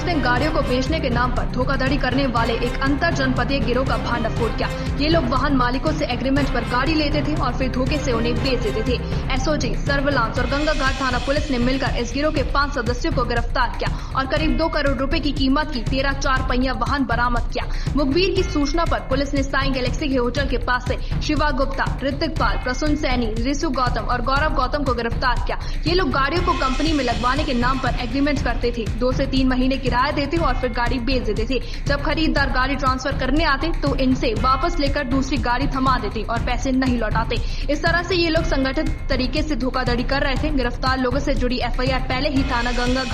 ने गाड़ियों को बेचने के नाम पर धोखाधड़ी करने वाले एक अंतर जनपदीय गिरोह का भांडाफोड़ किया। ये लोग वाहन मालिकों से एग्रीमेंट पर गाड़ी लेते थे और फिर धोखे से उन्हें बेच देते थे। एसओजी, सर्विलांस और गंगा घाट थाना पुलिस ने मिलकर इस गिरोह के 5 सदस्यों को गिरफ्तार किया और करीब 2 करोड़ रुपए की कीमत की 13 4 पहिया वाहन बरामद किया। मुखबिर की सूचना पर पुलिस ने साई गैलेक्सी के होटल के पास से शिवा गुप्ता, ऋतिक पाल, प्रसून सैनी, रिशु गौतम और गौरव गौतम को गिरफ्तार किया। ये लोग गाड़ियों को कंपनी में लगवाने के नाम पर एग्रीमेंट करते थे, 2 से 3 महीने किराया देते और फिर गाड़ी बेच देते थे। जब खरीदार गाड़ी ट्रांसफर करने आते तो इनसे वापस लेकर दूसरी गाड़ी थमा देते और पैसे नहीं लौटाते। इस तरह से ये लोग संगठित तरीके से धोखाधड़ी कर रहे थे। गिरफ्तार लोगों से जुड़ी एफआईआर पहले ही थाना गंगा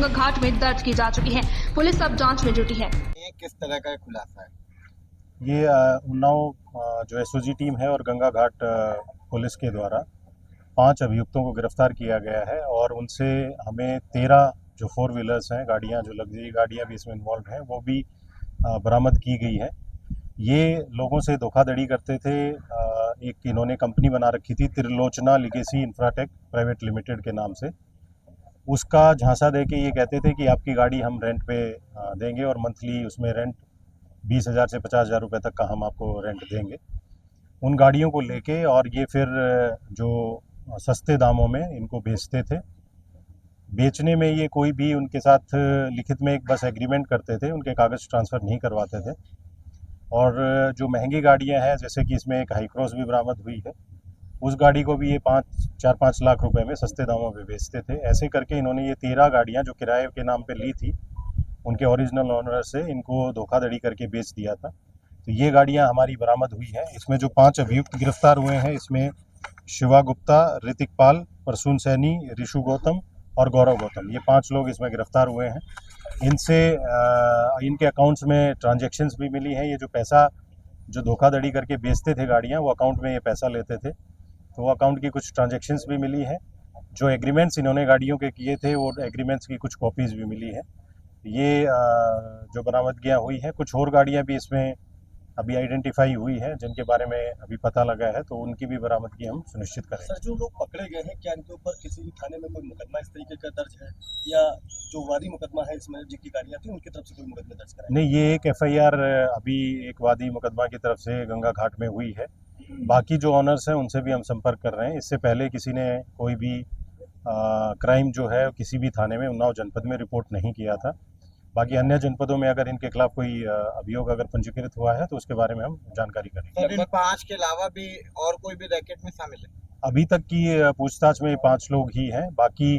घाट में दर्ज की जा चुकी है। पुलिस अब जांच में जुटी है। ये किस तरह का खुलासा है? ये उन्नाव जो एसओजी टीम है और गंगा घाट पुलिस के द्वारा 5 अभियुक्तों को गिरफ्तार किया गया है और उनसे हमें 13 जो 4 व्हीलर्स हैं, गाड़ियां, जो लग्जरी गाड़ियां भी इसमें इन्वॉल्व हैं, वो भी बरामद की गई है। ये लोगों से धोखाधड़ी करते थे। एक इन्होंने कंपनी बना रखी थी, Trilochana legacy Infratech private limited के नाम से। उसका झांसा दे के ये कहते थे कि आपकी गाड़ी हम रेंट पे देंगे और मंथली उसमें रेंट 20,000 से 50,000 रुपये तक का हम आपको रेंट देंगे। उन गाड़ियों को लेके और ये फिर जो सस्ते दामों में इनको बेचते थे। बेचने में ये कोई भी उनके साथ लिखित में एक बस एग्रीमेंट करते थे, उनके कागज़ ट्रांसफ़र नहीं करवाते थे। और जो महंगी गाड़ियां हैं, जैसे कि इसमें एक हाई क्रॉस भी बरामद हुई है, उस गाड़ी को भी ये 4-5 लाख रुपए में सस्ते दामों पे बेचते थे। ऐसे करके इन्होंने ये 13 गाड़ियां जो किराए के नाम पे ली थी, उनके ओरिजिनल ओनर से इनको धोखाधड़ी करके बेच दिया था। तो ये गाड़ियां हमारी बरामद हुई हैं। इसमें जो 5 अभियुक्त गिरफ्तार हुए हैं, इसमें शिवा गुप्ता, ऋतिक पाल, प्रसून सैनी, रिशु गौतम और गौरव गौतम, ये 5 लोग इसमें गिरफ्तार हुए हैं। इनसे इनके अकाउंट्स में ट्रांजैक्शंस भी मिली हैं। ये जो पैसा जो धोखाधड़ी करके बेचते थे गाड़ियां, वो अकाउंट में ये पैसा लेते थे, तो वो अकाउंट की कुछ ट्रांजैक्शंस भी मिली हैं। जो एग्रीमेंट्स इन्होंने गाड़ियों के किए थे, वो एग्रीमेंट्स की कुछ कॉपीज़ भी मिली है। ये जो बरामदगियाँ हुई हैं, कुछ और गाड़ियाँ भी इसमें अभी आइडेंटिफाई हुई है, जिनके बारे में अभी पता लगा है, तो उनकी भी बरामदगी हम सुनिश्चित करेंगे। सर, जो लोग पकड़े गए हैं, क्या इनके ऊपर किसी भी थाने में कोई मुकदमा इस तरीके का दर्ज है, या जो वादी मुकदमा है इसमें जिनकी गाड़ियां थी उनकी तरफ से कोई मुकदमा दर्ज कराया? नहीं, ये एक एफआईआर अभी एक वादी मुकदमा की तरफ से गंगा घाट में हुई है। बाकी जो ऑनर्स हैं उनसे भी हम संपर्क कर रहे हैं। इससे पहले किसी ने कोई भी क्राइम जो है किसी भी थाने में उन्नाव जनपद में रिपोर्ट नहीं किया था। बाकी अन्य जनपदों में अगर इनके खिलाफ कोई अभियोग अगर पंजीकृत हुआ है तो उसके बारे में हम जानकारी करेंगे। सर, इन 5 के अलावा भी और कोई भी रैकेट में शामिल है? अभी तक की पूछताछ में 5 लोग ही हैं। बाकी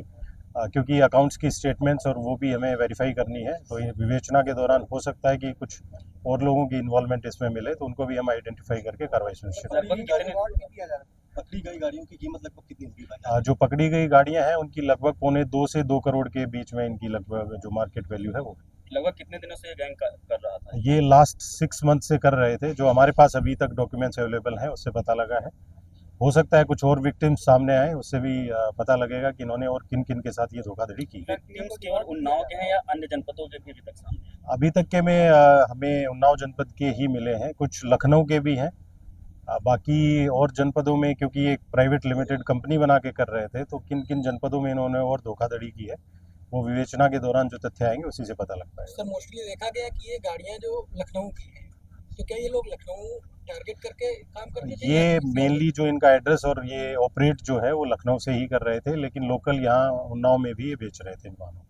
क्योंकि अकाउंट्स की स्टेटमेंट्स और वो भी हमें वेरीफाई करनी है, तो विवेचना के दौरान हो सकता है कि कुछ और लोगों की इन्वॉल्वमेंट इसमें मिले, तो उनको भी हम आइडेंटिफाई करके कार्रवाई सुनिश्चित करेंगे। पकड़ी गई गाड़ियों की कीमत लगभग कितनी होगी? जो पकड़ी गई गाड़ियां हैं उनकी लगभग 2.25 से 2 करोड़ के बीच में इनकी लगभग जो मार्केट वैल्यू है वो। लगभग कितने दिनों से ये गैंग कर रहा था? ये लास्ट 6 मंथ से कर रहे थे। जो हमारे पास अभी तक डॉक्यूमेंट्स अवेलेबल हैं उससे पता लगा है। हो सकता है कुछ और विक्टिम्स सामने आए, उससे भी पता लगेगा कि इन्होंने और किन किन के साथ ये धोखाधड़ी की। विक्टिम्स केवल उन्नाव के हैं या अन्य जनपदों के भी अभी तक सामने हैं? अभी तक के में हमें उन्नाव जनपद के ही मिले हैं, कुछ लखनऊ के भी हैं। बाकी और जनपदों में, क्योंकि एक प्राइवेट लिमिटेड कंपनी बना के कर रहे थे, तो किन किन जनपदों में इन्होंने और धोखाधड़ी की है, वो विवेचना के दौरान जो तथ्य आएंगे उसी से पता लग पाएगा। सर, मोस्टली देखा गया कि ये गाड़ियां जो लखनऊ की हैं, तो क्या ये लोग लखनऊ टारगेट करके काम करते थे? ये मेनली जो इनका एड्रेस और ये ऑपरेट जो है वो लखनऊ से ही कर रहे थे, लेकिन लोकल यहाँ उन्नाव में भी ये बेच रहे थे इन वाहनों।